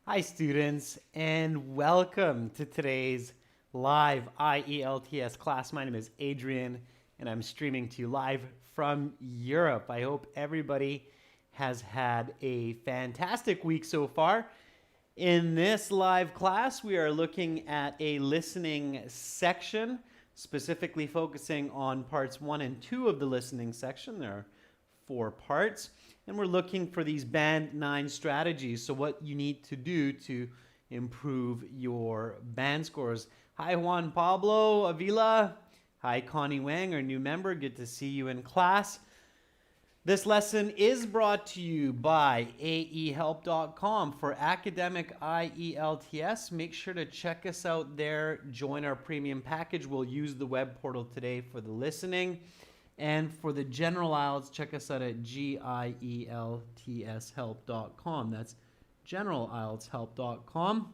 Hi students, and welcome to today's live IELTS class. My name is Adrian and I'm streaming to you live from Europe. I hope everybody has had a fantastic week so far. In this live class, we are looking at a listening section, specifically focusing on parts 1 and 2 of the listening section. There are 4 parts. And we're looking for these band 9 strategies. So what you need to do to improve your band scores. Hi, Juan Pablo Avila. Hi, Connie Wang, our new member. Good to see you in class. This lesson is brought to you by aehelp.com for academic IELTS. Make sure to check us out there. Join our premium package. We'll use the web portal today for the listening. And for the general IELTS, check us out at gieltshelp.com. That's generalieltshelp.com.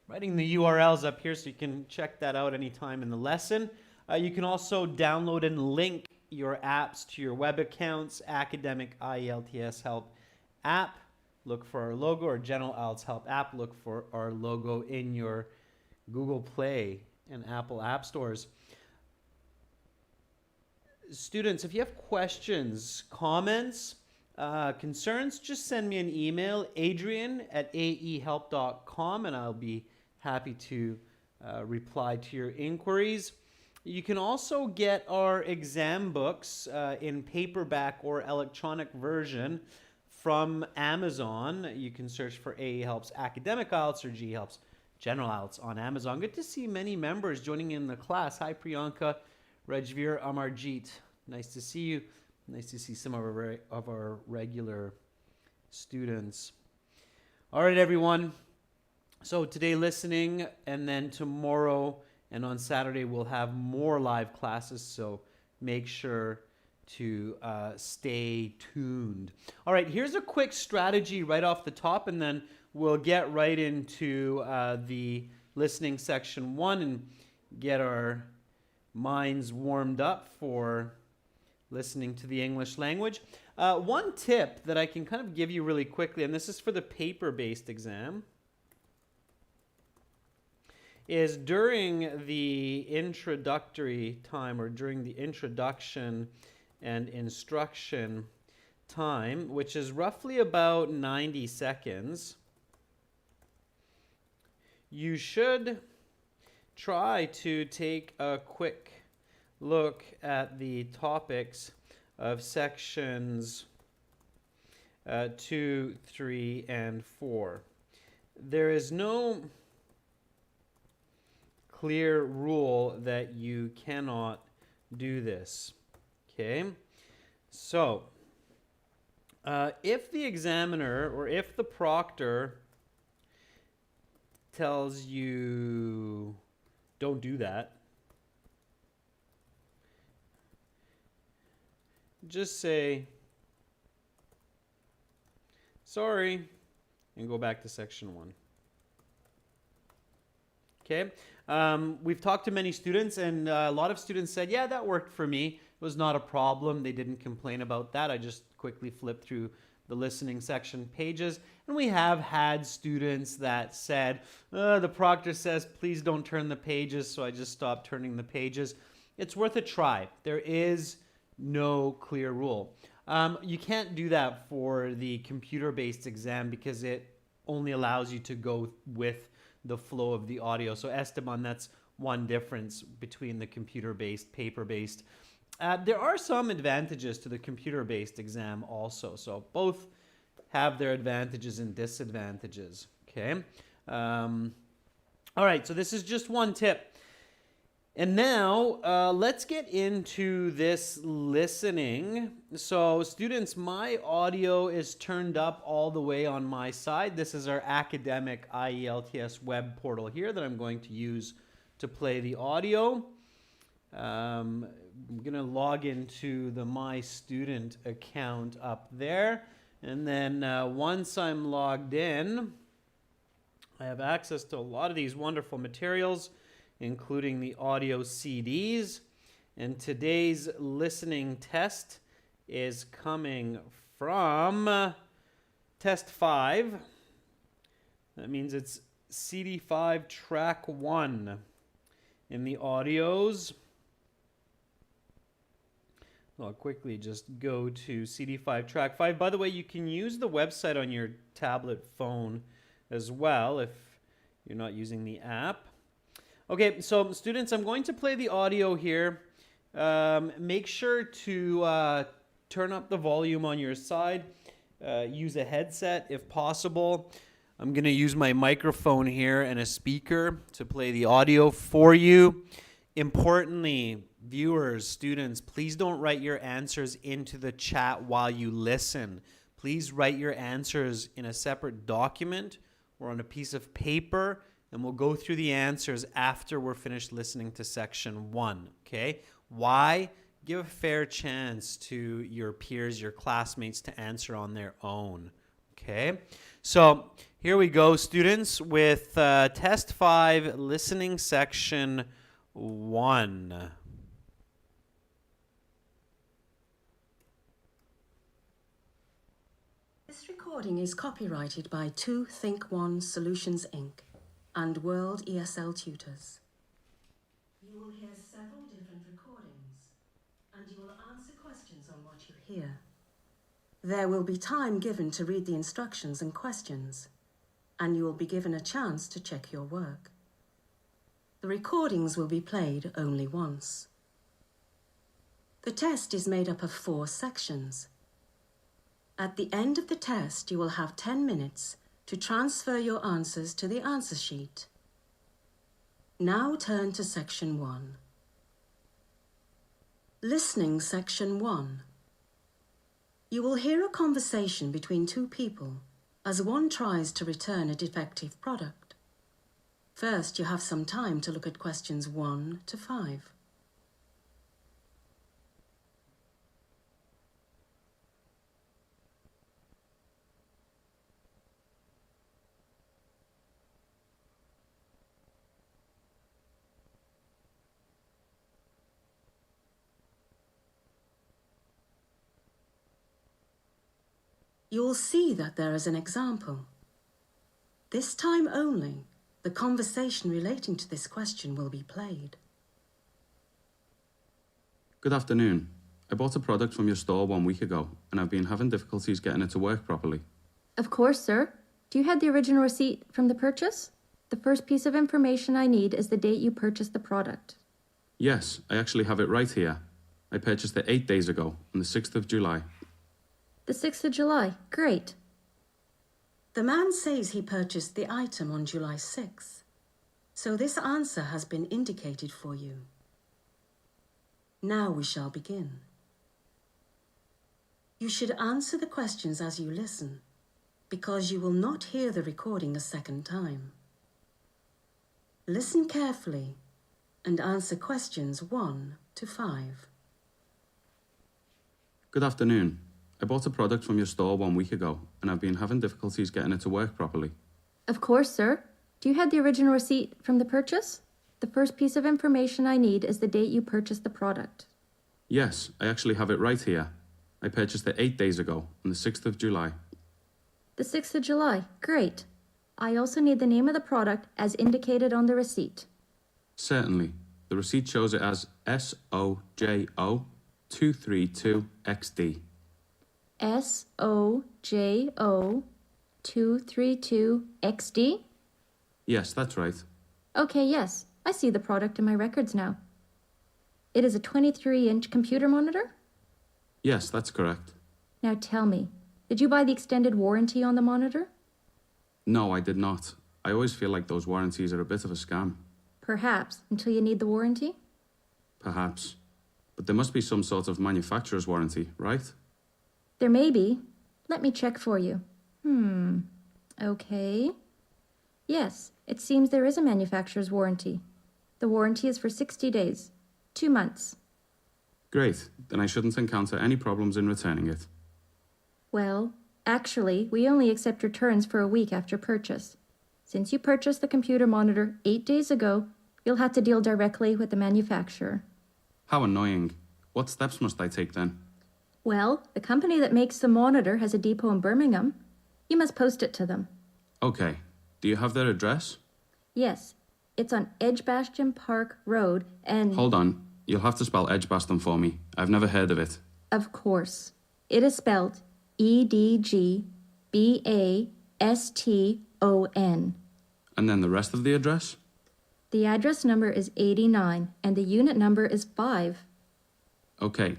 Writing the URLs up here so you can check that out anytime in the lesson. You can also download and link your apps to your web accounts. Academic IELTS Help app. Look for our logo, or General IELTS Help app. Look for our logo in your Google Play and Apple app stores. Students, if you have questions, comments, concerns, just send me an email, adrian@aehelp.com, and I'll be happy to reply to your inquiries. You can also get our exam books in paperback or electronic version from Amazon. You can search for AE Helps Academic IELTS or G Helps General IELTS on Amazon. Good to see many members joining in the class. Hi, Priyanka. Rajveer Amarjeet, nice to see you. Nice to see some of our regular students. All right, everyone. So today listening, and then tomorrow and on Saturday we'll have more live classes, so make sure to stay tuned. All right, here's a quick strategy right off the top, and then we'll get right into the listening section 1 and get our minds warmed up for listening to the English language. One tip that I can kind of give you really quickly, and this is for the paper-based exam, is during the introductory time, or during the introduction and instruction time, which is roughly about 90 seconds, you should try to take a quick look at the topics of sections 2, 3, and 4. There is no clear rule that you cannot do this. Okay? So, if the examiner or if the proctor tells you don't do that, just say sorry and go back to section 1. Okay, we've talked to many students, and a lot of students said, yeah, that worked for me. It was not a problem. They didn't complain about that. I just quickly flipped through the listening section pages, and we have had students that said, the proctor says, please don't turn the pages, so I just stopped turning the pages. It's worth a try. There is no clear rule. You can't do that for the computer-based exam because it only allows you to go with the flow of the audio. So Esteban, that's one difference between the computer-based, paper-based. There are some advantages to the computer-based exam also. So both have their advantages and disadvantages. Okay. All right, so this is just one tip. And now let's get into this listening. So students, my audio is turned up all the way on my side. This is our academic IELTS web portal here that I'm going to use to play the audio. I'm going to log into the My Student account up there. And then once I'm logged in, I have access to a lot of these wonderful materials, including the audio CDs. And today's listening test is coming from test 5, That means it's CD5 track 1. In the audios, I'll quickly just go to CD5 track 5. By the way, you can use the website on your tablet phone as well if you're not using the app. Okay, so students, I'm going to play the audio here. Make sure to turn up the volume on your side. Use a headset if possible. I'm going to use my microphone here and a speaker to play the audio for you. Importantly, viewers, students, please don't write your answers into the chat while you listen. Please write your answers in a separate document or on a piece of paper, and we'll go through the answers after we're finished listening to section 1, okay? Why? Give a fair chance to your peers, your classmates to answer on their own, okay? So here we go, students, with test 5, listening section 1. This recording is copyrighted by 2 Think One Solutions Inc. and World ESL Tutors. You will hear several different recordings, and you will answer questions on what you hear. There will be time given to read the instructions and questions, and you will be given a chance to check your work. The recordings will be played only once. The test is made up of 4 sections. At the end of the test, you will have 10 minutes to transfer your answers to the answer sheet. Now turn to section 1. Listening section 1. You will hear a conversation between 2 people as one tries to return a defective product. First, you have some time to look at questions 1 to 5. You'll see that there is an example. This time only, the conversation relating to this question will be played. Good afternoon. I bought a product from your store 1 week ago, and I've been having difficulties getting it to work properly. Of course, sir. Do you have the original receipt from the purchase? The first piece of information I need is the date you purchased the product. Yes, I actually have it right here. I purchased it 8 days ago, on the 6th of July. The 6th of July. Great. The man says he purchased the item on July 6th, so this answer has been indicated for you. Now we shall begin. You should answer the questions as you listen, because you will not hear the recording a second time. Listen carefully and answer questions 1 to 5. Good afternoon. I bought a product from your store 1 week ago, and I've been having difficulties getting it to work properly. Of course, sir. Do you have the original receipt from the purchase? The first piece of information I need is the date you purchased the product. Yes, I actually have it right here. I purchased it 8 days ago, on the 6th of July. The 6th of July. Great. I also need the name of the product as indicated on the receipt. Certainly. The receipt shows it as SOJO 232XD. SOJO 232XD? Yes, that's right. Okay, yes. I see the product in my records now. It is a 23-inch computer monitor? Yes, that's correct. Now tell me, did you buy the extended warranty on the monitor? No, I did not. I always feel like those warranties are a bit of a scam. Perhaps, until you need the warranty? Perhaps. But there must be some sort of manufacturer's warranty, right? There may be. Let me check for you. Okay. Yes, it seems there is a manufacturer's warranty. The warranty is for 60 days. 2 months. Great. Then I shouldn't encounter any problems in returning it. Well, actually, we only accept returns for a week after purchase. Since you purchased the computer monitor 8 days ago, you'll have to deal directly with the manufacturer. How annoying. What steps must I take then? Well, the company that makes the monitor has a depot in Birmingham. You must post it to them. Okay. Do you have their address? Yes, it's on Edgbaston Park Road and... Hold on. You'll have to spell Edgbaston for me. I've never heard of it. Of course. It is spelled Edgbaston. And then the rest of the address? The address number is 89 and the unit number is 5. Okay,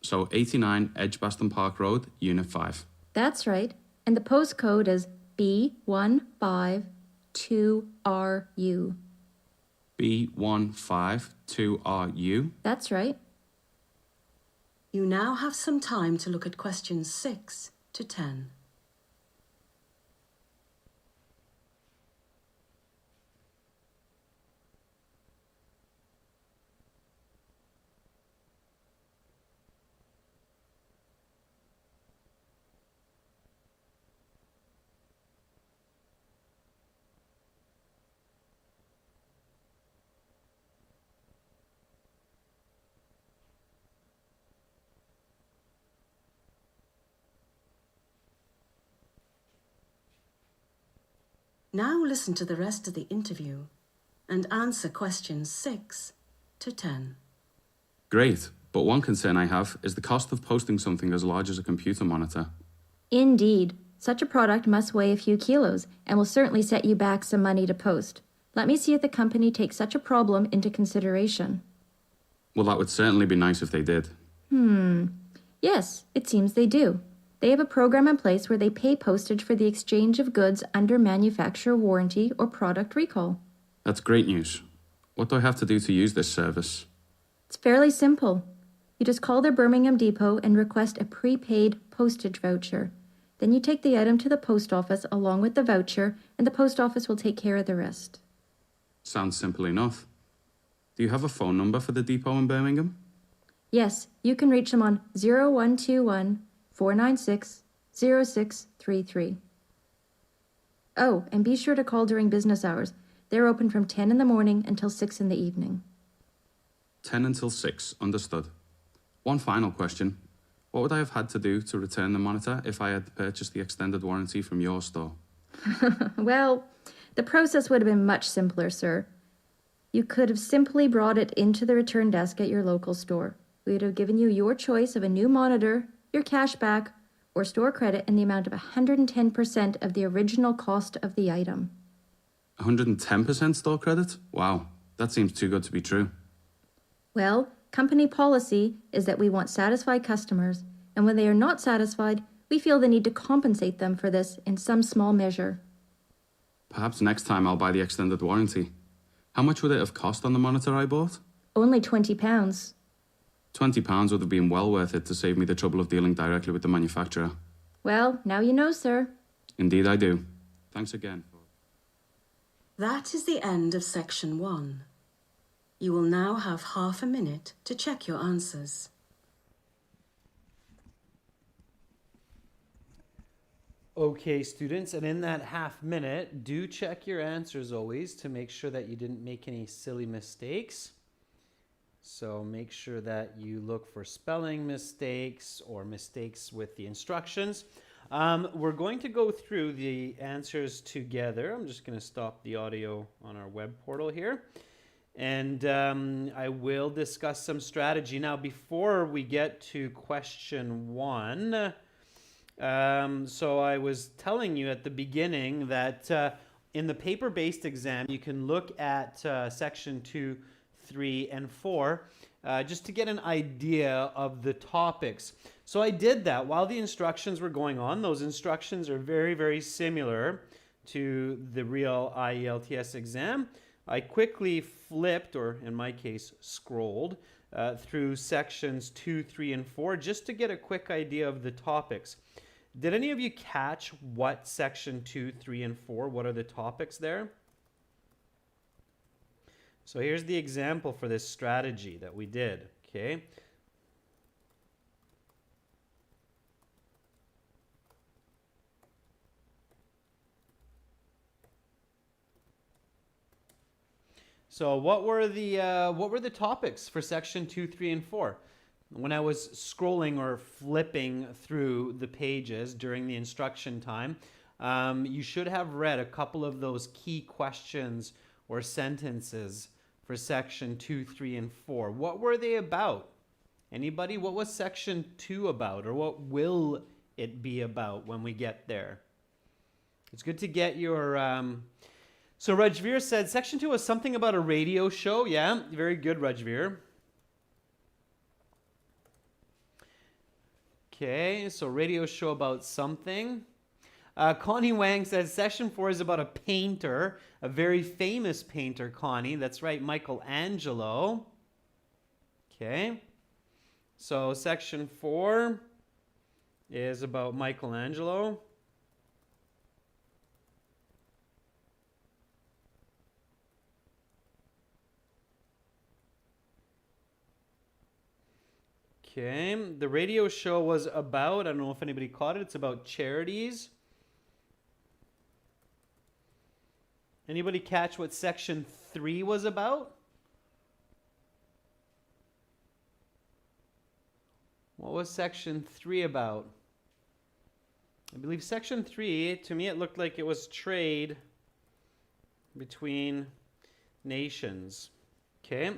so 89 Edgbaston Park Road, Unit 5. That's right. And the postcode is B152RU. B152RU? That's right. You now have some time to look at questions 6 to 10. Now listen to the rest of the interview and answer questions 6 to 10. Great, but one concern I have is the cost of posting something as large as a computer monitor. Indeed. Such a product must weigh a few kilos and will certainly set you back some money to post. Let me see if the company takes such a problem into consideration. Well, that would certainly be nice if they did. Yes, it seems they do. They have a program in place where they pay postage for the exchange of goods under manufacturer warranty or product recall. That's great news. What do I have to do to use this service? It's fairly simple. You just call their Birmingham depot and request a prepaid postage voucher. Then you take the item to the post office along with the voucher, and the post office will take care of the rest. Sounds simple enough. Do you have a phone number for the depot in Birmingham? Yes, you can reach them on 0121 496 0633. Oh, and be sure to call during business hours. They're open from 10 in the morning until 6 in the evening. 10 until 6, understood. One final question. What would I have had to do to return the monitor if I had purchased the extended warranty from your store? Well, the process would have been much simpler, sir. You could have simply brought it into the return desk at your local store. We would have given you your choice of a new monitor, your cash back, or store credit in the amount of 110% of the original cost of the item. 110% store credit? Wow, that seems too good to be true. Well, company policy is that we want satisfied customers, and when they are not satisfied, we feel the need to compensate them for this in some small measure. Perhaps next time I'll buy the extended warranty. How much would it have cost on the monitor I bought? Only £20. £20 would have been well worth it to save me the trouble of dealing directly with the manufacturer. Well, now you know, sir. Indeed I do. Thanks again. That is the end of section 1. You will now have half a minute to check your answers. Okay, students, and in that half minute, do check your answers always to make sure that you didn't make any silly mistakes. So make sure that you look for spelling mistakes or mistakes with the instructions. We're going to go through the answers together. I'm just going to stop the audio on our web portal here. And I will discuss some strategy. Now, before we get to question 1, so I was telling you at the beginning that in the paper-based exam, you can look at section 2, 3, and 4 just to get an idea of the topics. So I did that while the instructions were going on. Those instructions are very, very similar to the real IELTS exam. I quickly flipped, or in my case, scrolled through sections 2, 3, and 4 just to get a quick idea of the topics. Did any of you catch what section 2, 3, and 4, what are the topics there? So here's the example for this strategy that we did, okay? So what were the topics for section 2, 3, and 4? When I was scrolling or flipping through the pages during the instruction time, you should have read a couple of those key questions or sentences for section 2, 3, and 4. What were they about? Anybody? What was section 2 about, or what will it be about when we get there? It's good to get your... So Rajveer said section 2 was something about a radio show. Yeah, very good, Rajveer. Okay, so radio show about something. Connie Wang says section 4 is about a painter, a very famous painter, Connie. That's right, Michelangelo. Okay, so section 4 is about Michelangelo. Okay, the radio show was about, I don't know if anybody caught it, it's about charities. Anybody catch what section 3 was about? What was section 3 about? I believe section 3, to me it looked like it was trade between nations. Okay,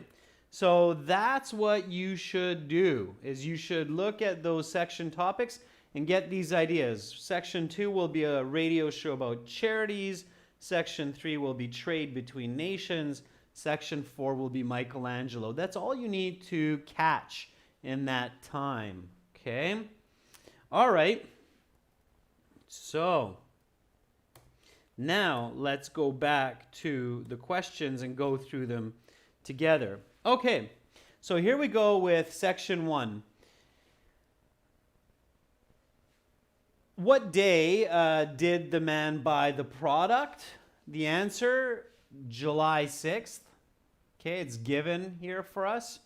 so that's what you should do, is you should look at those section topics and get these ideas. Section 2 will be a radio show about charities. Section 3 will be trade between nations. Section 4 will be Michelangelo. That's all you need to catch in that time. Okay? All right. So, now let's go back to the questions and go through them together. Okay, so here we go with section 1. What day did the man buy the product? The answer, July 6th. Okay, it's given here for us.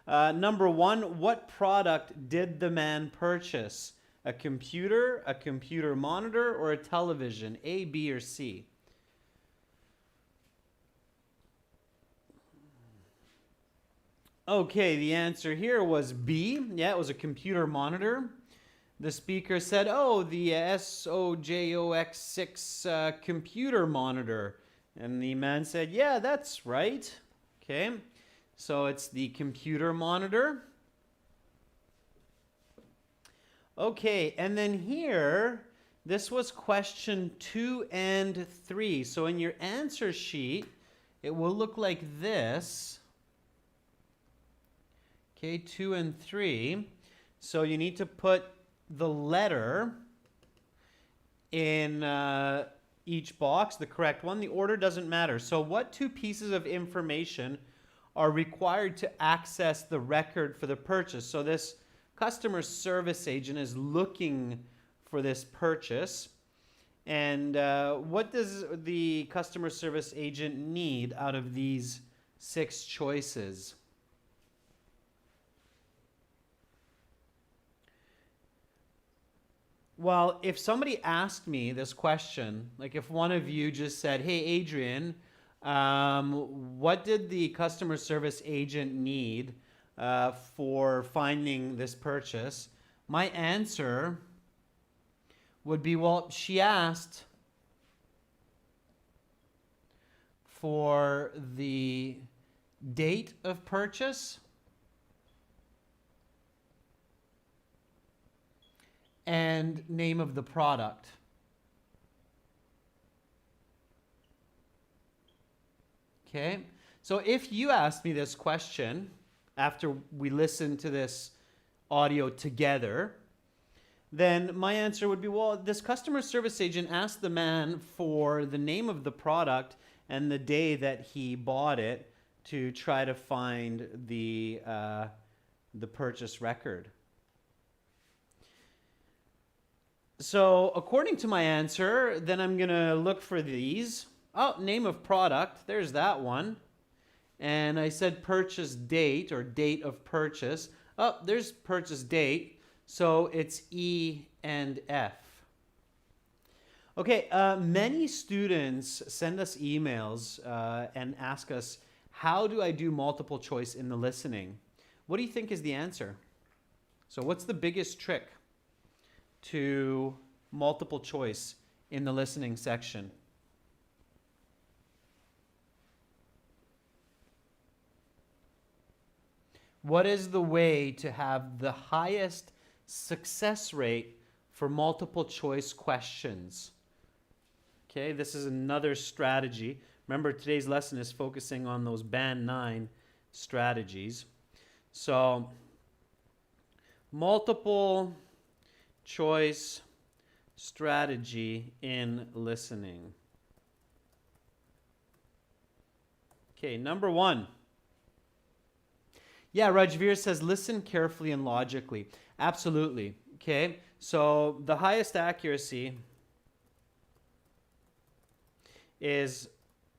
Number 1, what product did the man purchase? A computer monitor, or a television? A, B, or C? Okay, the answer here was B. Yeah, it was a computer monitor. The speaker said, oh, the SOJOX6 computer monitor. And the man said, yeah, that's right. Okay, so it's the computer monitor. Okay, and then here, this was question 2 and 3. So in your answer sheet, it will look like this. Okay, 2 and 3. So you need to put the letter in each box, the correct one. The order doesn't matter. So what 2 pieces of information are required to access the record for the purchase? So this customer service agent is looking for this purchase. And what does the customer service agent need out of these 6 choices? Well, if somebody asked me this question, like if one of you just said, hey, Adrian, what did the customer service agent need for finding this purchase? My answer would be, well, she asked for the date of purchase and name of the product. Okay, so if you asked me this question after we listen to this audio together, then my answer would be, well, this customer service agent asked the man for the name of the product and the day that he bought it to try to find the purchase record. So according to my answer, then I'm going to look for these. Oh, name of product, there's that one. And I said purchase date or date of purchase. Oh, there's purchase date. So it's E and F. Okay, many students send us emails and ask us, how do I do multiple choice in the listening? What do you think is the answer? So what's the biggest trick to multiple choice in the listening section. What is the way to have the highest success rate for multiple choice questions? Okay, this is another strategy. Remember, today's lesson is focusing on those Band 9 strategies. So, multiple choice strategy in listening. Okay, number 1. Yeah, Rajveer says listen carefully and logically. Absolutely. Okay, so the highest accuracy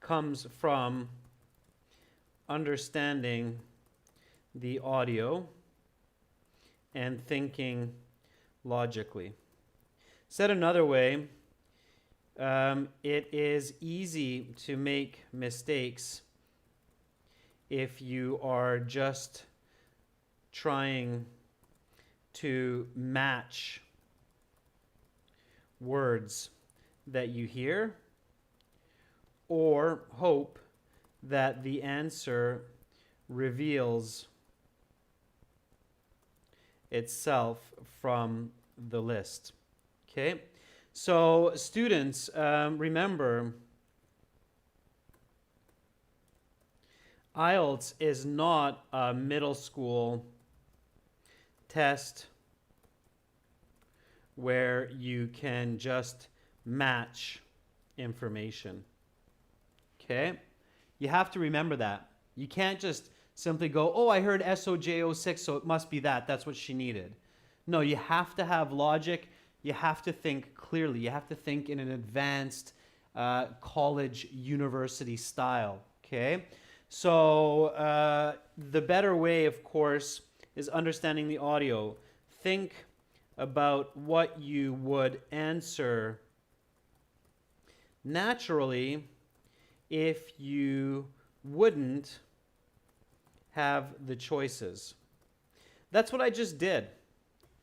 comes from understanding the audio and thinking logically. Said another way, it is easy to make mistakes if you are just trying to match words that you hear or hope that the answer reveals itself from the list. Okay, so students, remember, IELTS is not a middle school test where you can just match information. Okay? You have to remember that. You can't just simply go, oh, I heard SOJ06, so it must be that. That's what she needed. No, you have to have logic. You have to think clearly. You have to think in an advanced college, university style. Okay? So the better way, of course, is understanding the audio. Think about what you would answer naturally if you wouldn't have the choices. That's what I just did.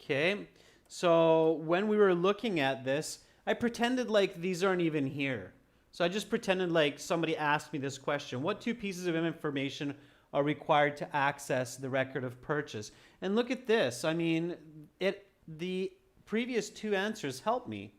Okay? So when we were looking at this, I pretended like these aren't even here. So I just pretended like somebody asked me this question. What 2 pieces of information are required to access the record of purchase? And look at this. I mean, the previous 2 answers help me.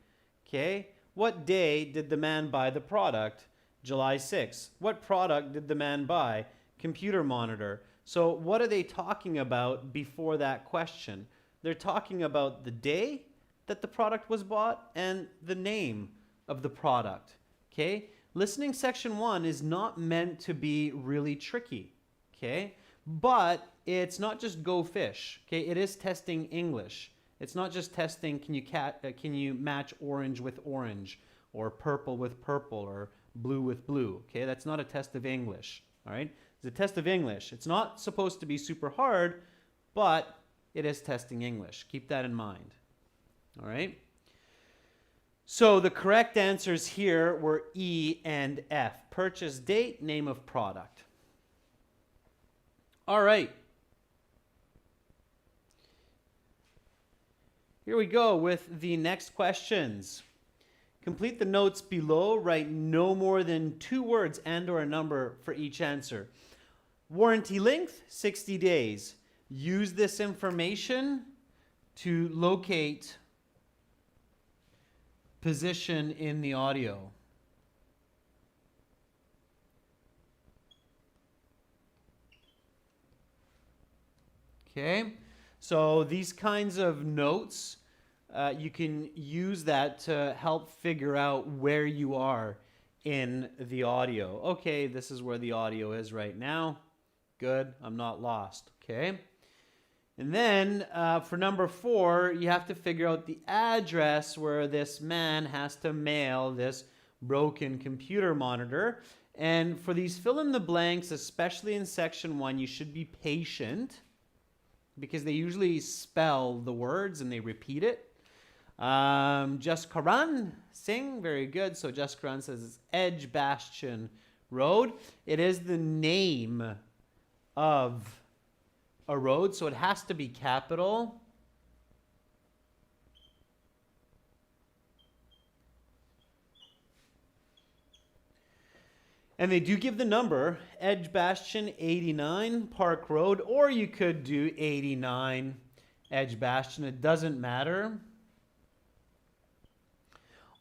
Okay? What day did the man buy the product? July 6th. What product did the man buy? Computer monitor. So what are they talking about before that question? They're talking about the day that the product was bought and the name of the product. Okay? Listening section 1 is not meant to be really tricky. Okay? But it's not just go fish. Okay? It is testing English. It's not just testing can you match orange with orange or purple with purple or blue with blue. Okay? That's not a test of English. All right? It's a test of English. It's not supposed to be super hard, but it is testing English. Keep that in mind. All right? So the correct answers here were E and F. Purchase date, name of product. All right. Here we go with the next questions. Complete the notes below. Write no more than 2 words and or a number for each answer. Warranty length, 60 days. Use this information to locate position in the audio. Okay, so these kinds of notes, you can use that to help figure out where you are in the audio. Okay, this is where the audio is right now. Good, I'm not lost. Okay. And then for number 4, you have to figure out the address where this man has to mail this broken computer monitor. And for these fill in the blanks, especially in section 1, you should be patient because they usually spell the words and they repeat it. Jaskaran Singh, very good. So Jaskaran says it's Edge Bastion Road. It is the name of a road, so it has to be capital. And they do give the number, Edgbaston 89 Park Road, or you could do 89 Edgbaston. It doesn't matter.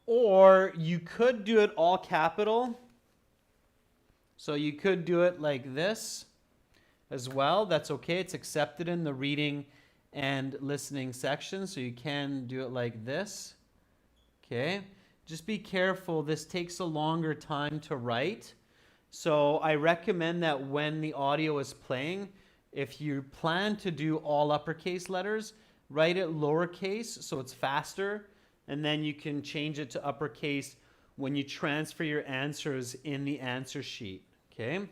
Or you could do it all capital. So you could do it like this as well. That's okay. It's accepted in the reading and listening section. So you can do it like this. Okay. Just be careful. This takes a longer time to write. So I recommend that when the audio is playing, if you plan to do all uppercase letters, write it lowercase so it's faster. And then you can change it to uppercase when you transfer your answers in the answer sheet. Okay.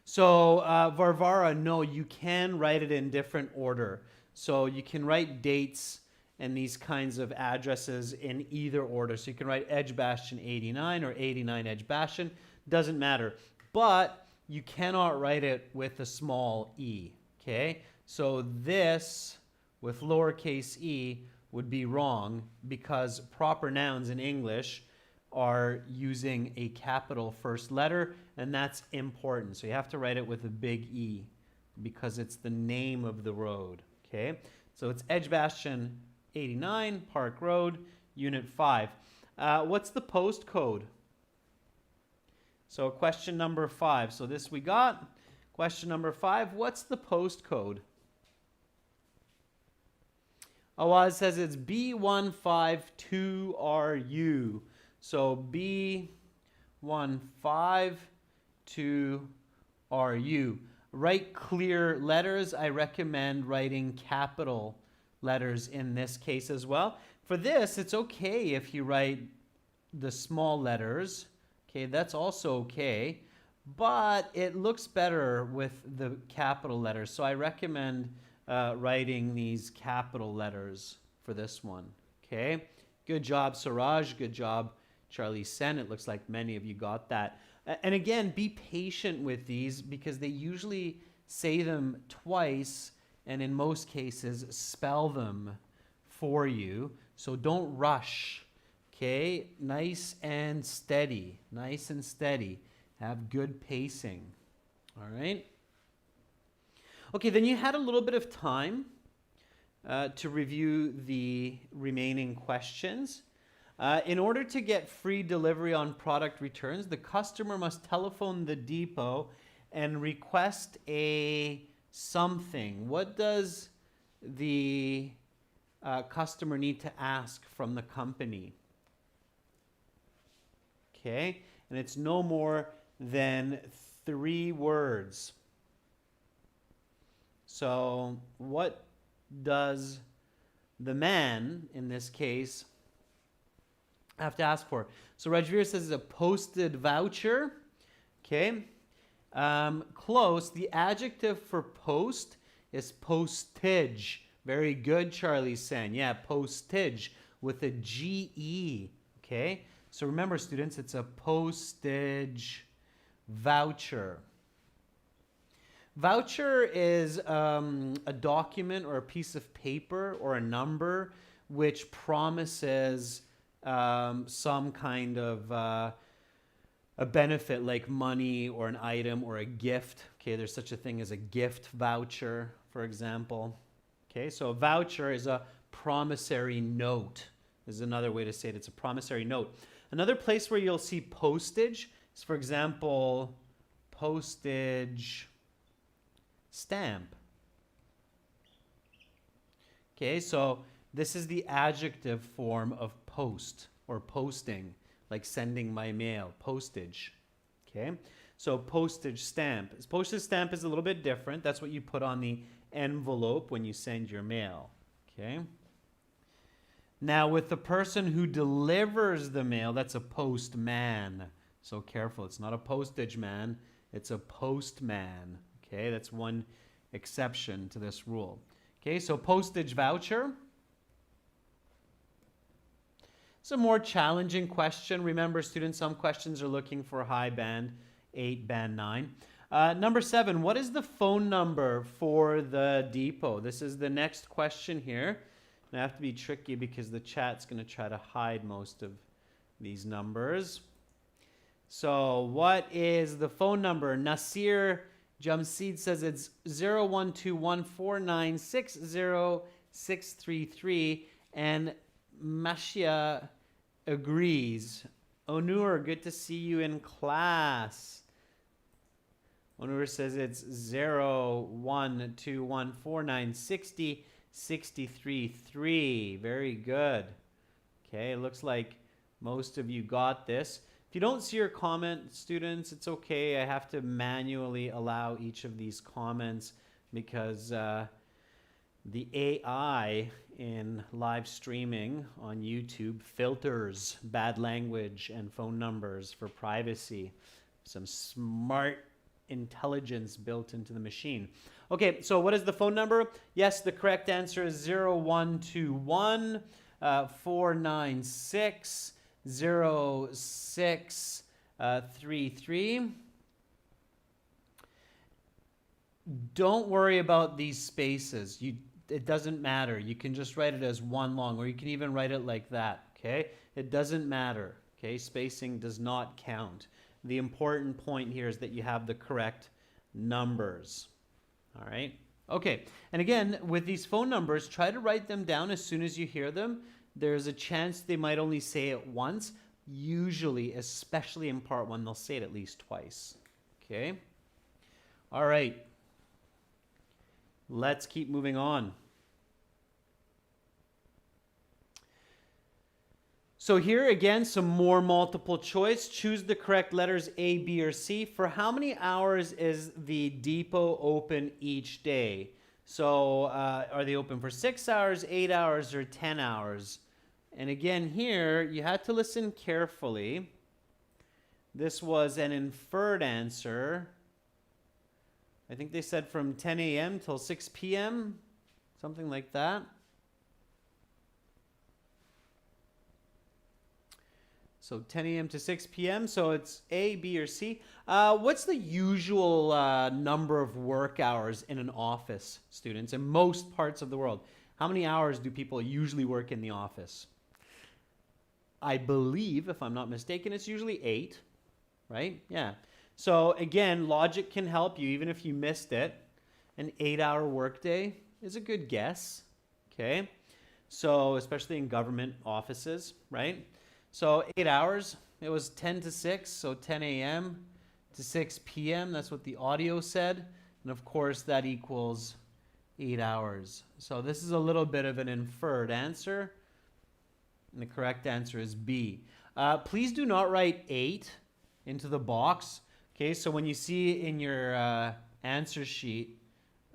So Varvara, no, you can write it in different order. So you can write dates and these kinds of addresses in either order. So you can write Edgbaston 89 or 89 Edgbaston. Doesn't matter. But you cannot write it with a small e. Okay. So this with lowercase e would be wrong because proper nouns in English are using a capital first letter, and that's important. So you have to write it with a big E because it's the name of the road. Okay, so it's Edgbaston 89 Park Road, Unit 5. What's the postcode? So question number 5. So this we got. Question number 5. What's the postcode? Awaz says it's B152RU. So B152RU. Write clear letters. I recommend writing capital letters in this case as well. For this, it's okay if you write the small letters. Okay, that's also okay. But it looks better with the capital letters. So I recommend writing these capital letters for this one. Okay, good job, Suraj. Good job, Charlie Sen. It looks like many of you got that. And again, be patient with these because they usually say them twice and in most cases spell them for you. So don't rush. Okay, nice and steady. Nice and steady. Have good pacing. All right. Okay, then you had a little bit of time to review the remaining questions. In order to get free delivery on product returns, the customer must telephone the depot and request a something. What does the customer need to ask from the company? Okay, and it's no more than 3 words. So what does the man, in this case, have to ask for? So Rajveer says it's a posted voucher. Okay. Close. The adjective for post is postage. Very good, Charlie Sen. Yeah, postage with a G-E. Okay. So remember, students, it's a postage voucher. Voucher is a document or a piece of paper or a number which promises some kind of a benefit like money or an item or a gift. Okay, there's such a thing as a gift voucher, for example. Okay, so a voucher is a promissory note. This is another way to say it. It's a promissory note. Another place where you'll see postage is, for example, postage stamp. Okay, so this is the adjective form of post or posting, like sending my mail, postage. Okay, so postage stamp. Postage stamp is a little bit different. That's what you put on the envelope when you send your mail. Okay. Now with the person who delivers the mail, that's a postman. So careful, it's not a postage man, it's a postman. Okay, that's one exception to this rule. Okay, so postage voucher. It's a more challenging question. Remember, students, some questions are looking for high band 8, band 9. Number 7, what is the phone number for the depot? This is the next question here. And I have to be tricky because the chat's going to try to hide most of these numbers. So what is the phone number? Nasir Jamseed says it's 0121496063, and Mashia agrees. Onur, good to see you in class. Onur says it's 0121496063. Very good. Okay, looks like most of you got this. If you don't see your comment, students, it's okay. I have to manually allow each of these comments because the AI in live streaming on YouTube filters bad language and phone numbers for privacy. Some smart intelligence built into the machine. Okay, so what is the phone number? Yes, the correct answer is 0121 496 0633. Don't worry about these spaces. It doesn't matter. You can just write it as one long, or you can even write it like that, okay? It doesn't matter, okay? Spacing does not count. The important point here is that you have the correct numbers, all right? Okay, and again, with these phone numbers, try to write them down as soon as you hear them. There's a chance they might only say it once. Usually, especially in part one, they'll say it at least twice, okay? All right. Let's keep moving on. So here again, some more multiple choice. Choose the correct letters A, B, or C. For how many hours is the depot open each day? So are they open for 6 hours, 8 hours, or 10 hours? And again here, you had to listen carefully. This was an inferred answer. I think they said from 10 a.m. till 6 p.m., something like that. So 10 a.m. to 6 p.m., so it's A, B, or C. What's the usual number of work hours in an office, students, in most parts of the world? How many hours do people usually work in the office? I believe, if I'm not mistaken, it's usually 8, right? Yeah. So again, logic can help you even if you missed it. An 8-hour workday is a good guess, okay? So especially in government offices, right? So 8 hours, it was 10 to 6, so 10 a.m. to 6 p.m. That's what the audio said. And of course, that equals 8 hours. So this is a little bit of an inferred answer. And the correct answer is B. Please do not write 8 into the box. Okay, so when you see in your answer sheet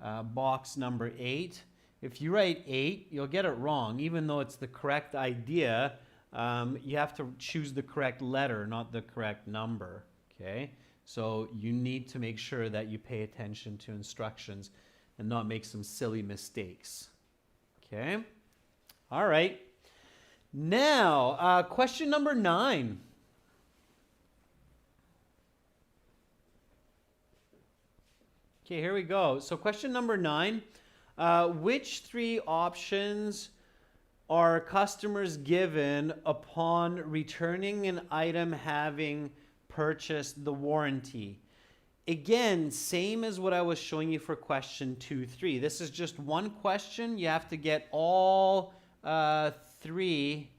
box number 8, if you write 8, you'll get it wrong. Even though it's the correct idea, you have to choose the correct letter, not the correct number. Okay, so you need to make sure that you pay attention to instructions and not make some silly mistakes. Okay, all right. Now, question number 9. Okay, here we go. So question number 9, which 3 options are customers given upon returning an item having purchased the warranty? Again, same as what I was showing you for question 2, 3. This is just one question. You have to get all 3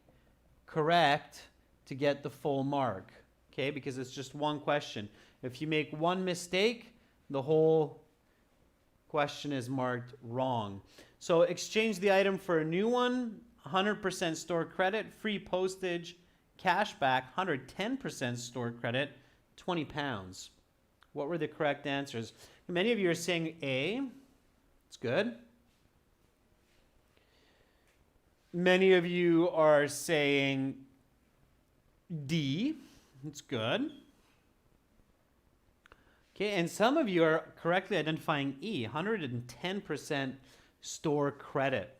correct to get the full mark, okay? Because it's just one question. If you make one mistake, the whole question is marked wrong. So exchange the item for a new one, 100% store credit, free postage, cash back, 110% store credit, £20. What were the correct answers? Many of you are saying A. It's good. Many of you are saying D. It's good. Okay, and some of you are correctly identifying E, 110% store credit.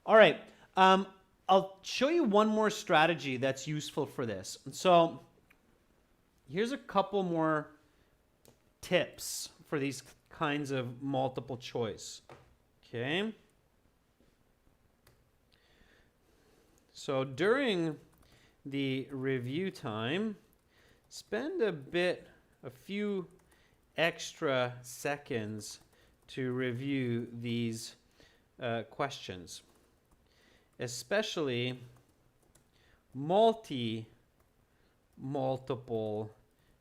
All right, I'll show you one more strategy that's useful for this. So here's a couple more tips for these kinds of multiple choice. Okay. So during the review time, spend a few extra seconds to review these questions, especially multiple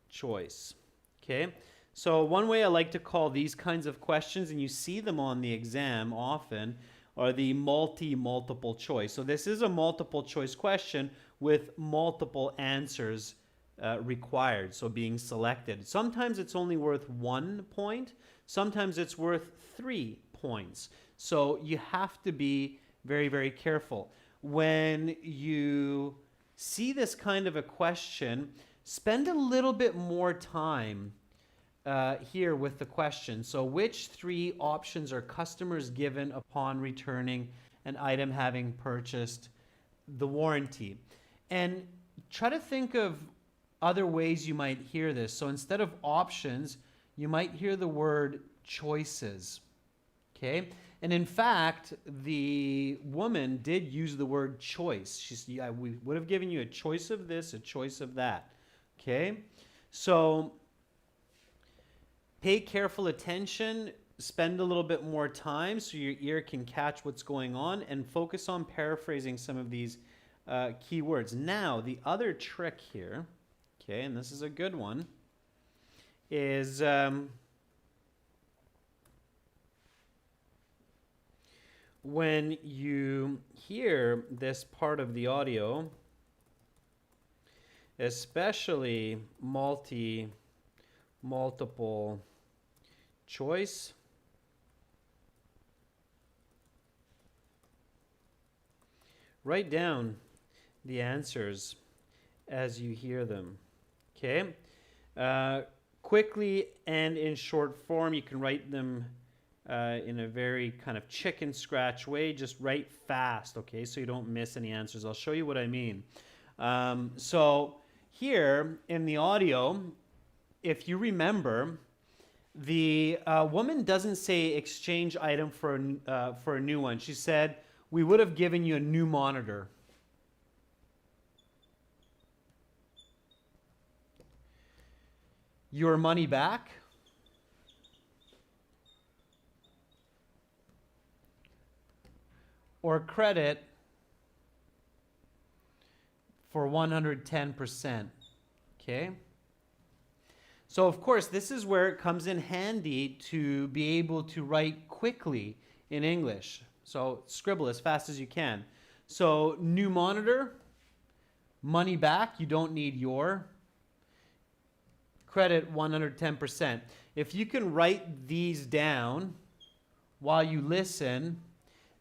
choice. Okay, so one way I like to call these kinds of questions, and you see them on the exam often, are the multiple choice. So this is a multiple choice question with multiple answers required, so being selected. Sometimes it's only worth 1 point, sometimes it's worth 3 points. So you have to be very, very careful. When you see this kind of a question, spend a little bit more time here with the question. So which 3 options are customers given upon returning an item having purchased the warranty? And try to think of other ways you might hear this. So instead of options, you might hear the word choices. Okay? And in fact, the woman did use the word choice. She said, yeah, we would have given you a choice of this, a choice of that. Okay? So pay careful attention, spend a little bit more time so your ear can catch what's going on, and focus on paraphrasing some of these key words. Now, the other trick here, okay, and this is a good one, is when you hear this part of the audio, especially multiple choice, write down the answers as you hear them. Okay? Quickly and in short form, you can write them in a very kind of chicken scratch way. Just write fast, okay, so you don't miss any answers. I'll show you what I mean. So here in the audio, if you remember, the woman doesn't say exchange item for a new one. She said, we would have given you a new monitor. Your money back. Or credit for 110%. Okay? So of course, this is where it comes in handy to be able to write quickly in English. So scribble as fast as you can. So new monitor, money back, you don't need your. Credit 110%. If you can write these down while you listen,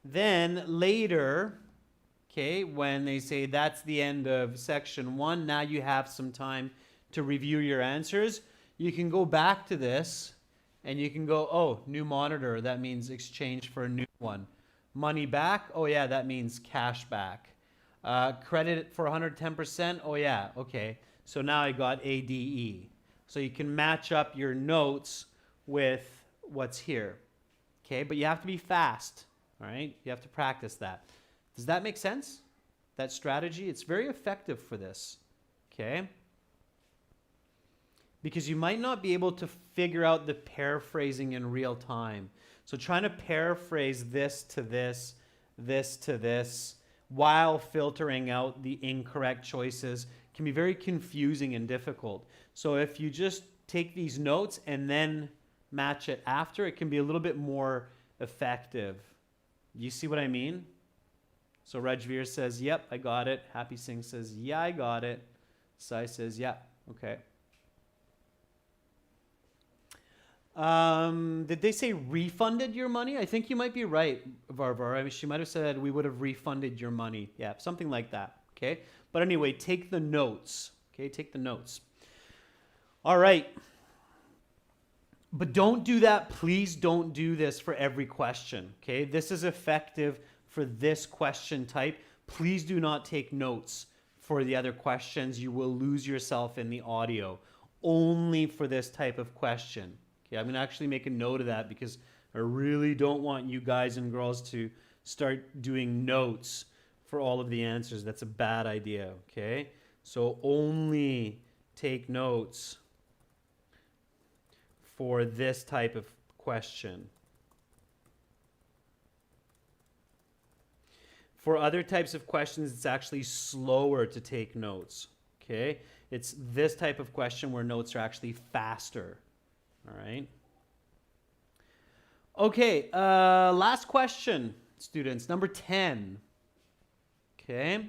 then later, okay, when they say that's the end of section 1, now you have some time to review your answers. You can go back to this and you can go, oh, new monitor, that means exchange for a new one. Money back, oh yeah, that means cash back. Credit for 110%, oh yeah, okay. So now I got ADE. So you can match up your notes with what's here. Okay, but you have to be fast, all right? You have to practice that. Does that make sense? That strategy? It's very effective for this, okay? Because you might not be able to figure out the paraphrasing in real time. So trying to paraphrase this to this, this to this, while filtering out the incorrect choices can be very confusing and difficult. So if you just take these notes and then match it after, it can be a little bit more effective. You see what I mean? So Rajveer says, yep, I got it. Happy Singh says, yeah, I got it. Sai says, yeah, okay. Did they say refunded your money? I think you might be right, Varvar. I mean, she might have said we would have refunded your money. Yeah, something like that, okay? But anyway, take the notes, okay? Take the notes. All right. But don't do that. Please don't do this for every question, okay? This is effective for this question type. Please do not take notes for the other questions. You will lose yourself in the audio. Only for this type of question. Okay, I'm going to actually make a note of that because I really don't want you guys and girls to start doing notes for all of the answers. That's a bad idea, okay? So only take notes for this type of question. For other types of questions, it's actually slower to take notes, okay? It's this type of question where notes are actually faster, all right? Okay, last question, students, number 10. Okay,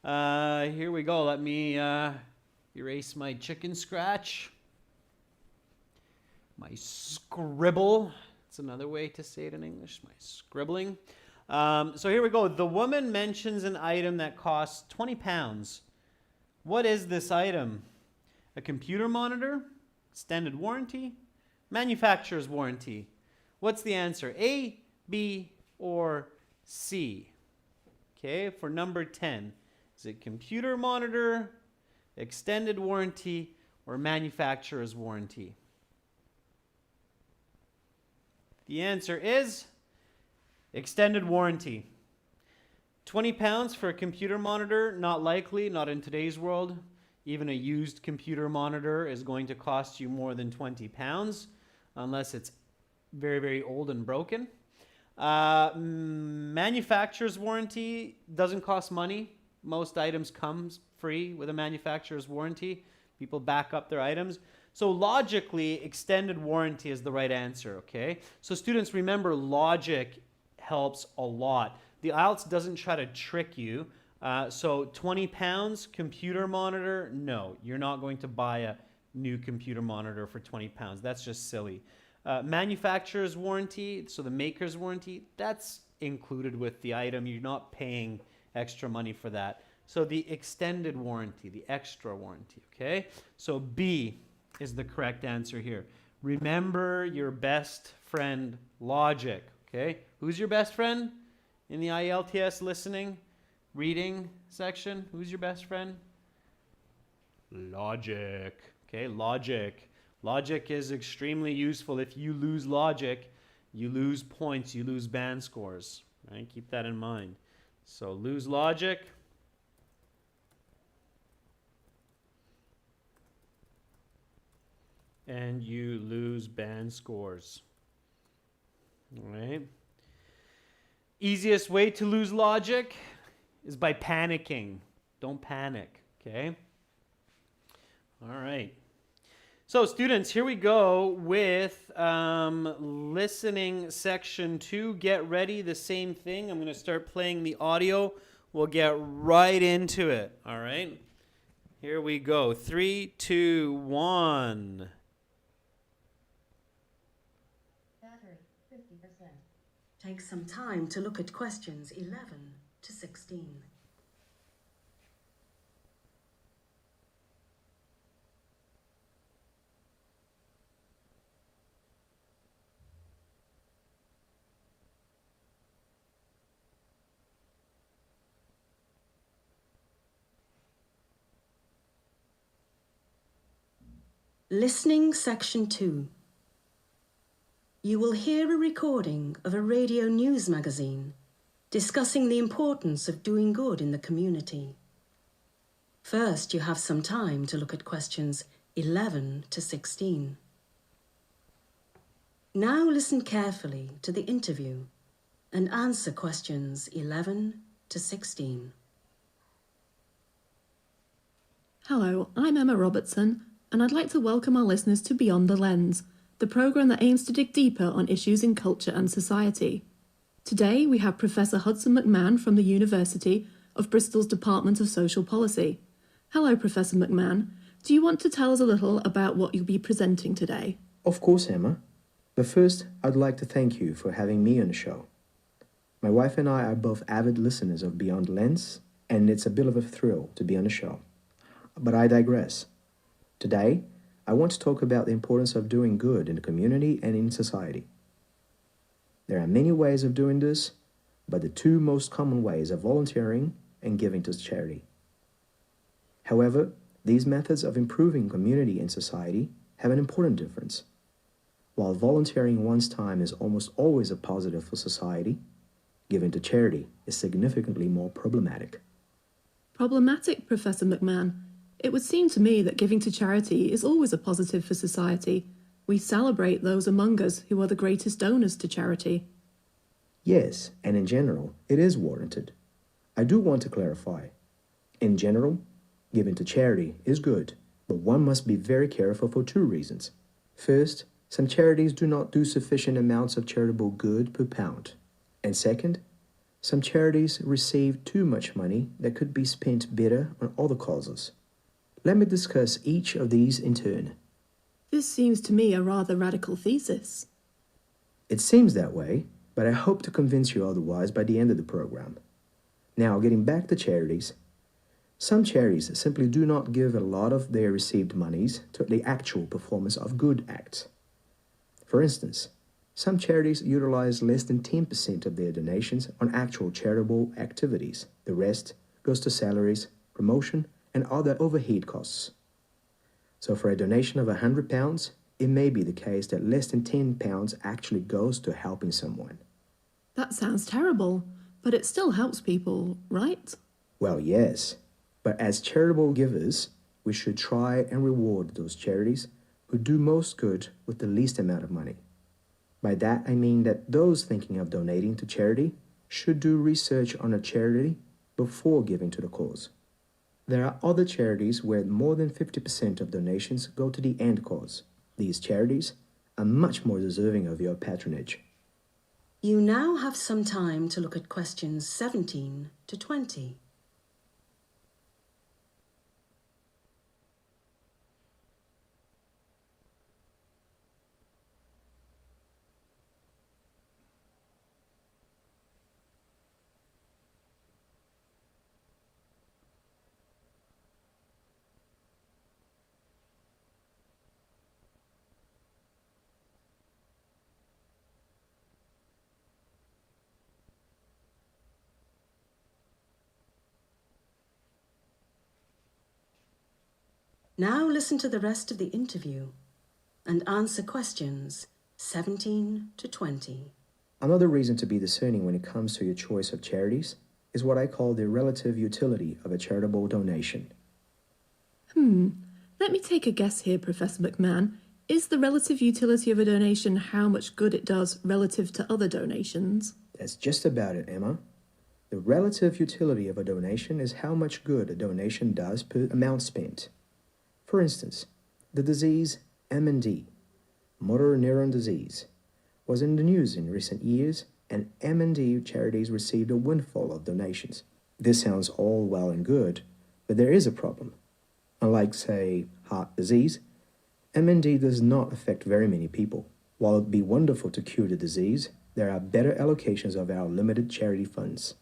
here we go. Let me erase my chicken scratch. My scribble. It's another way to say it in English, my scribbling. So here we go. The woman mentions an item that costs 20 pounds. What is this item? A computer monitor? Extended warranty? Manufacturer's warranty? What's the answer? A, B, or C? Okay, for number 10. Is it computer monitor, extended warranty, or manufacturer's warranty? The answer is extended warranty. 20 pounds for a computer monitor, not likely, not in today's world. Even a used computer monitor is going to cost you more than 20 pounds, unless it's very, very old and broken. Manufacturer's warranty doesn't cost money. Most items come free with a manufacturer's warranty. People back up their items. So logically, extended warranty is the right answer, okay? So students, remember, logic helps a lot. The IELTS doesn't try to trick you. So 20 pounds, computer monitor, no. You're not going to buy a new computer monitor for 20 pounds. That's just silly. Manufacturer's warranty, so the maker's warranty, that's included with the item. You're not paying extra money for that. So the extended warranty, the extra warranty, okay? So B is the correct answer here. Remember your best friend, logic, okay? Who's your best friend in the IELTS listening, reading section? Who's your best friend? Logic, okay? Logic. Logic is extremely useful. If you lose logic, you lose points, you lose band scores, right? Keep that in mind. So lose logic. And you lose band scores. All right. Easiest way to lose logic is by panicking. Don't panic, okay? All right. So students, here we go with listening section 2. Get ready, the same thing. I'm going to start playing the audio. We'll get right into it, all right? Here we go. 3, 2, 1. Battery, 50%. Take some time to look at questions 11 to 16. Listening Section 2. You will hear a recording of a radio news magazine discussing the importance of doing good in the community. First, you have some time to look at questions 11 to 16. Now listen carefully to the interview and answer questions 11 to 16. Hello, I'm Emma Robertson, and I'd like to welcome our listeners to Beyond the Lens, the programme that aims to dig deeper on issues in culture and society. Today we have Professor Hudson McMahon from the University of Bristol's Department of Social Policy. Hello, Professor McMahon. Do you want to tell us a little about what you'll be presenting today? Of course, Emma. But first, I'd like to thank you for having me on the show. My wife and I are both avid listeners of Beyond the Lens, and it's a bit of a thrill to be on the show. But I digress. Today, I want to talk about the importance of doing good in the community and in society. There are many ways of doing this, but the two most common ways are volunteering and giving to charity. However, these methods of improving community and society have an important difference. While volunteering one's time is almost always a positive for society, giving to charity is significantly more problematic. Problematic, Professor McMahon. It would seem to me that giving to charity is always a positive for society. We celebrate those among us who are the greatest donors to charity. Yes, and in general, it is warranted. I do want to clarify. In general, giving to charity is good, but one must be very careful for two reasons. First, some charities do not do sufficient amounts of charitable good per pound. And second, some charities receive too much money that could be spent better on other causes. Let me discuss each of these in turn. This seems to me a rather radical thesis. It seems that way, but I hope to convince you otherwise by the end of the program. Now, getting back to charities. Some charities simply do not give a lot of their received monies to the actual performance of good acts. For instance, some charities utilize less than 10% of their donations on actual charitable activities. The rest goes to salaries, promotion, and other overhead costs. So for a donation of £100, it may be the case that less than £10 actually goes to helping someone. That sounds terrible, but it still helps people, right? Well, yes, but as charitable givers, we should try and reward those charities who do most good with the least amount of money. By that, I mean that those thinking of donating to charity should do research on a charity before giving to the cause. There are other charities where more than 50% of donations go to the end cause. These charities are much more deserving of your patronage. You now have some time to look at questions 17 to 20. Now listen to the rest of the interview and answer questions 17 to 20. Another reason to be discerning when it comes to your choice of charities is what I call the relative utility of a charitable donation. Let me take a guess here, Professor McMahon. Is the relative utility of a donation how much good it does relative to other donations? That's just about it, Emma. The relative utility of a donation is how much good a donation does per amount spent. For instance, the disease MND, motor neuron disease, was in the news in recent years, and MND charities received a windfall of donations. This sounds all well and good, but there is a problem. Unlike, say, heart disease, MND does not affect very many people. While it would be wonderful to cure the disease, there are better allocations of our limited charity funds.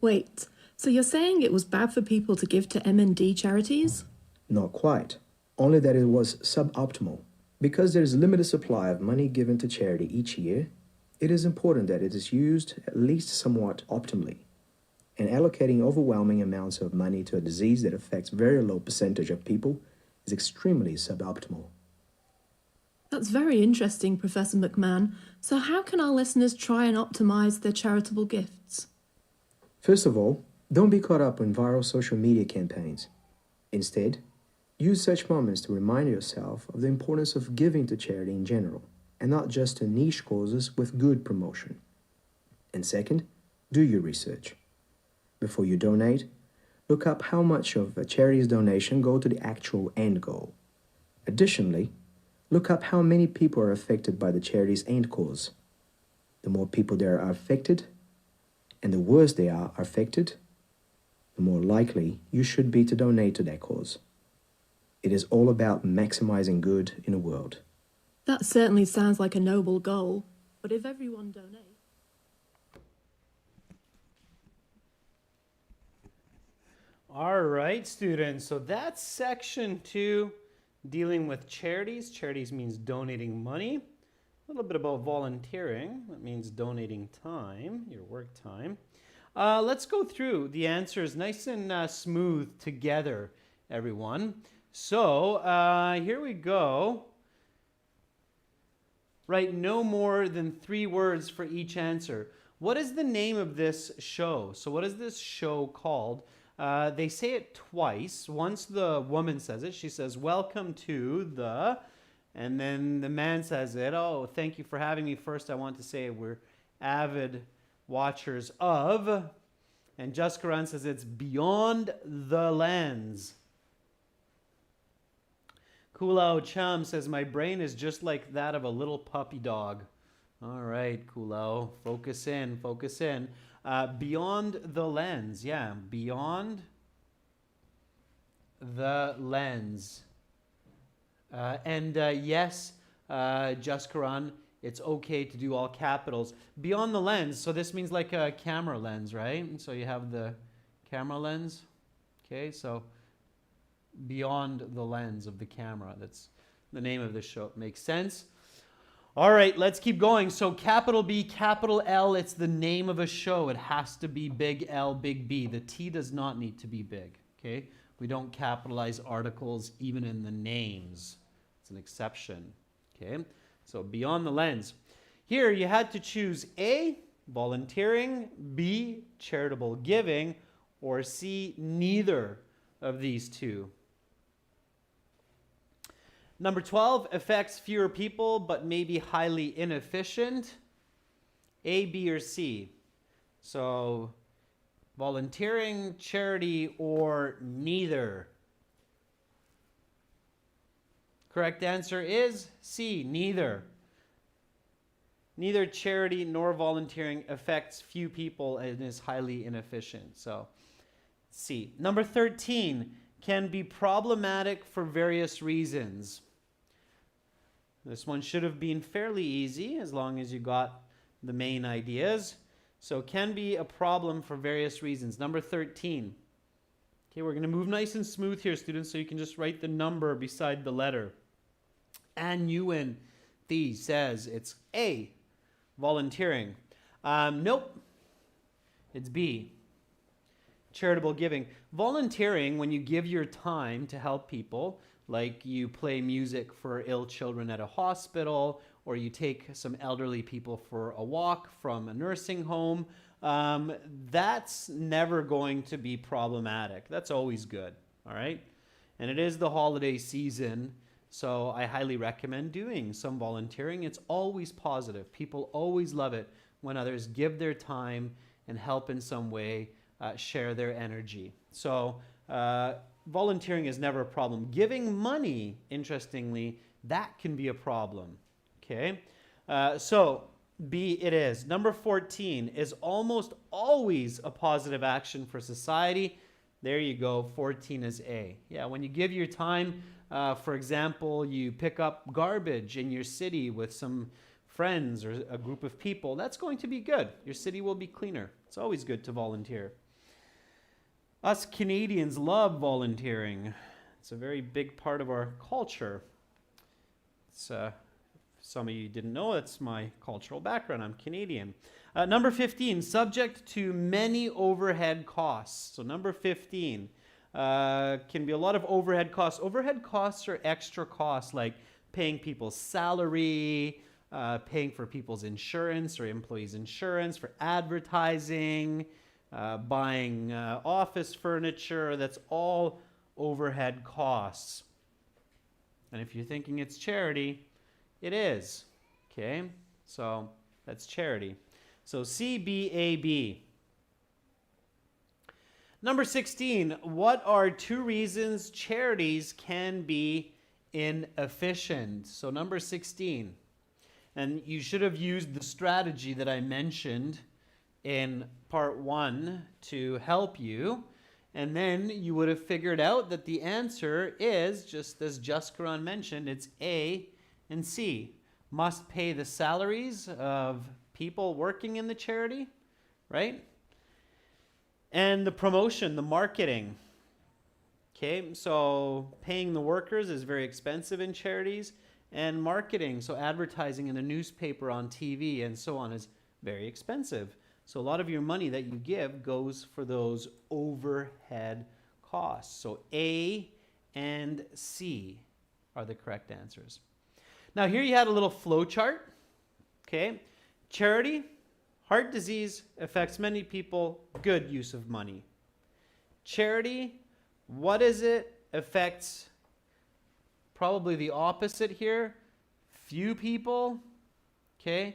Wait, so you're saying it was bad for people to give to MND charities? Not quite, only that it was suboptimal. Because there is limited supply of money given to charity each year, it is important that it is used at least somewhat optimally. And allocating overwhelming amounts of money to a disease that affects very low percentage of people is extremely suboptimal. That's very interesting, Professor McMahon. So how can our listeners try and optimize their charitable gifts? First of all, don't be caught up in viral social media campaigns. Instead, use such moments to remind yourself of the importance of giving to charity in general, and not just to niche causes with good promotion. And second, do your research. Before you donate, look up how much of a charity's donation go to the actual end goal. Additionally, look up how many people are affected by the charity's end cause. The more people there are affected, and the worse they are affected, the more likely you should be to donate to that cause. It is all about maximizing good in the world. That certainly sounds like a noble goal, but if everyone donates... All right, students. So that's section 2, dealing with charities. Charities means donating money. A little bit about volunteering. That means donating time, your work time. Let's go through the answers nice and smooth together, everyone. So here we go. Write no more than 3 words for each answer. What is the name of this show? So what is this show called? They say it twice. Once the woman says it, she says, "Welcome to the," and then the man says it, "Oh, thank you for having me. First, I want to say we're avid watchers of," and Jessica Run says it's beyond the lens. Kulao Chum says, "My brain is just like that of a little puppy dog." All right, Kulao, focus in, focus in. Beyond the lens, yeah, beyond the lens. Yes, Jessica Run, it's okay to do all capitals. Beyond the lens, so this means like a camera lens, right? So you have the camera lens. Okay, so beyond the lens of the camera. That's the name of the show. Makes sense? All right, let's keep going. So capital B, capital L, it's the name of a show. It has to be big L, big B. The T does not need to be big, okay? We don't capitalize articles even in the names. It's an exception, okay? So beyond the lens. Here you had to choose A, volunteering, B, charitable giving, or C, neither of these two. Number 12, affects fewer people but may be highly inefficient. A, B, or C. So volunteering, charity, or neither. Correct answer is C, neither. Neither charity nor volunteering affects few people and is highly inefficient. So C. Number 13, can be problematic for various reasons. This one should have been fairly easy as long as you got the main ideas. So can be a problem for various reasons. Number 13. Okay, we're going to move nice and smooth here, students, so you can just write the number beside the letter. Ann Ewan Thee says it's A, volunteering. Nope, it's B, charitable giving. Volunteering, when you give your time to help people, like you play music for ill children at a hospital, or you take some elderly people for a walk from a nursing home, that's never going to be problematic. That's always good, all right? And it is the holiday season, so I highly recommend doing some volunteering. It's always positive. People always love it when others give their time and help in some way, share their energy. So volunteering is never a problem. Giving money, interestingly, that can be a problem. Okay, so B it is. Number 14 is almost always a positive action for society. There you go, 14 is A. Yeah, when you give your time, for example, you pick up garbage in your city with some friends or a group of people, that's going to be good. Your city will be cleaner. It's always good to volunteer. Us Canadians love volunteering. It's a very big part of our culture. It's some of you didn't know, that's my cultural background. I'm Canadian. Number 15, subject to many overhead costs. So number 15 can be a lot of overhead costs. Overhead costs are extra costs like paying people's salary, paying for people's insurance or employees' insurance, for advertising, buying office furniture. That's all overhead costs. And if you're thinking it's charity, it is. Okay, so that's charity. So C, B, A, B. Number 16, what are 2 reasons charities can be inefficient? So number 16, and you should have used the strategy that I mentioned in part 1 to help you, and then you would have figured out that the answer is, just as Jaskaran mentioned, it's A and C. Must pay the salaries of people working in the charity, right? And the promotion, the marketing. Okay, so paying the workers is very expensive in charities, and marketing, so advertising in the newspaper, on TV, and so on, is very expensive. So a lot of your money that you give goes for those overhead costs. So A and C are the correct answers. Now here you had a little flow chart. Okay, charity, heart disease affects many people, good use of money. Charity, what is it? Affects probably the opposite here. Few people. Okay.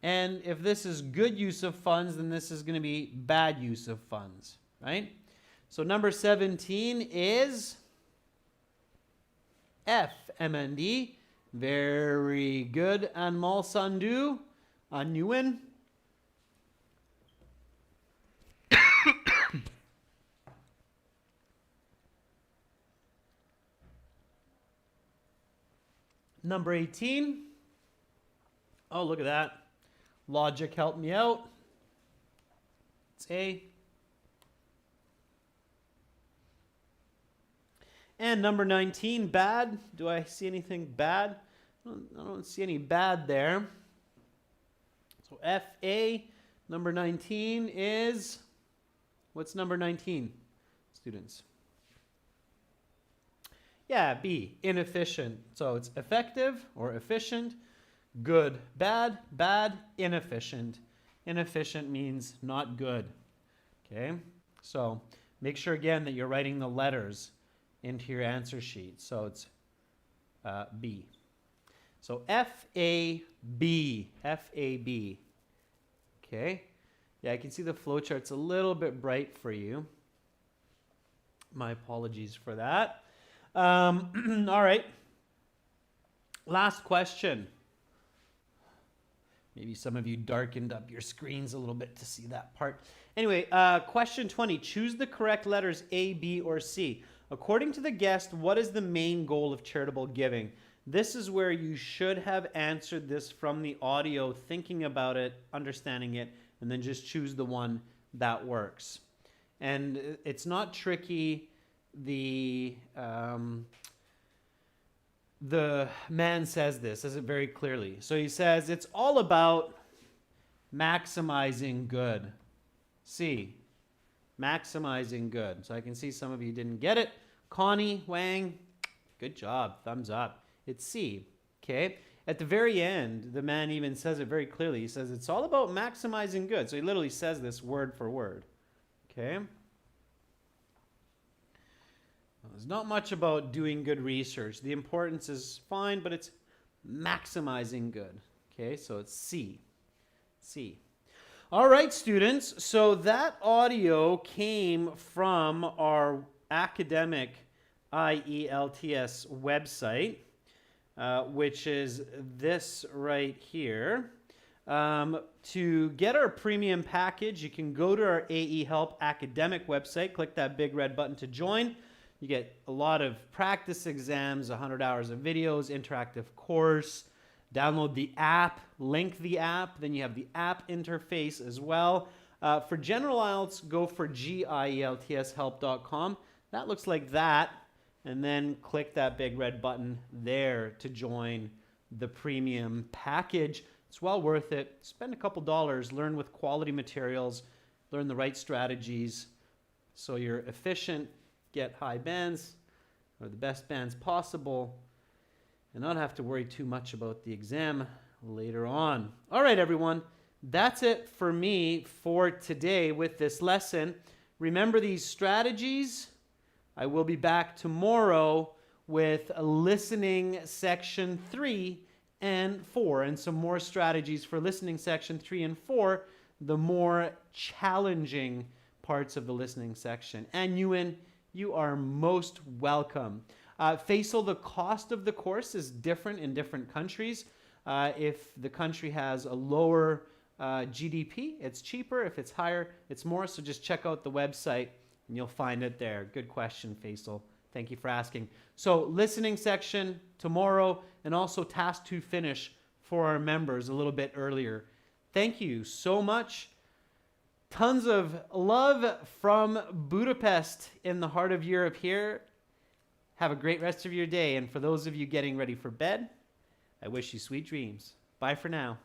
And if this is good use of funds, then this is going to be bad use of funds, right? So number 17 is F, MND. Very good. Anmal Sandhu, Anuin. Number 18. Oh, look at that. Logic helped me out. It's A. And number 19, bad. Do I see anything bad? I don't see any bad there. So FA, number 19 is, what's number 19, students? Yeah, B, inefficient. So it's effective or efficient, good, bad, bad, inefficient. Inefficient means not good. Okay, so make sure again that you're writing the letters into your answer sheet. So it's B. So F-A-B, F-A-B. Okay, yeah, I can see the flowchart's a little bit bright for you. My apologies for that. All right, last question. Maybe some of you darkened up your screens a little bit to see that part. Anyway, question 20. Choose the correct letters A, B, or C. According to the guest, what is the main goal of charitable giving? This is where you should have answered this from the audio, thinking about it, understanding it, and then just choose the one that works. And it's not tricky. The man says it very clearly. So he says, it's all about maximizing good. C, maximizing good. So I can see some of you didn't get it. Connie, Wang, good job, thumbs up. It's C, okay? At the very end, the man even says it very clearly. He says, it's all about maximizing good. So he literally says this word for word, okay? There's not much about doing good research. The importance is fine, but it's maximizing good. Okay, so it's C. C. All right, students. So that audio came from our academic IELTS website, which is this right here. To get our premium package, you can go to our AE Help academic website, click that big red button to join. You get a lot of practice exams, 100 hours of videos, interactive course. Download the app, link the app. Then you have the app interface as well. For general IELTS, go for gieltshelp.com. That looks like that. And then click that big red button there to join the premium package. It's well worth it. Spend a couple dollars, learn with quality materials, learn the right strategies so you're efficient, get high bands or the best bands possible, and not have to worry too much about the exam later on. All right, everyone, that's it for me for today with this lesson. Remember these strategies. I will be back tomorrow with listening section 3 and 4 and some more strategies for listening section 3 and 4, the more challenging parts of the listening section. And you are most welcome. Faisal, the cost of the course is different in different countries. If the country has a lower GDP, it's cheaper. If it's higher, it's more. So just check out the website and you'll find it there. Good question, Faisal. Thank you for asking. So listening section tomorrow, and also task to finish for our members a little bit earlier. Thank you so much. Tons of love from Budapest in the heart of Europe here. Have a great rest of your day. And for those of you getting ready for bed, I wish you sweet dreams. Bye for now.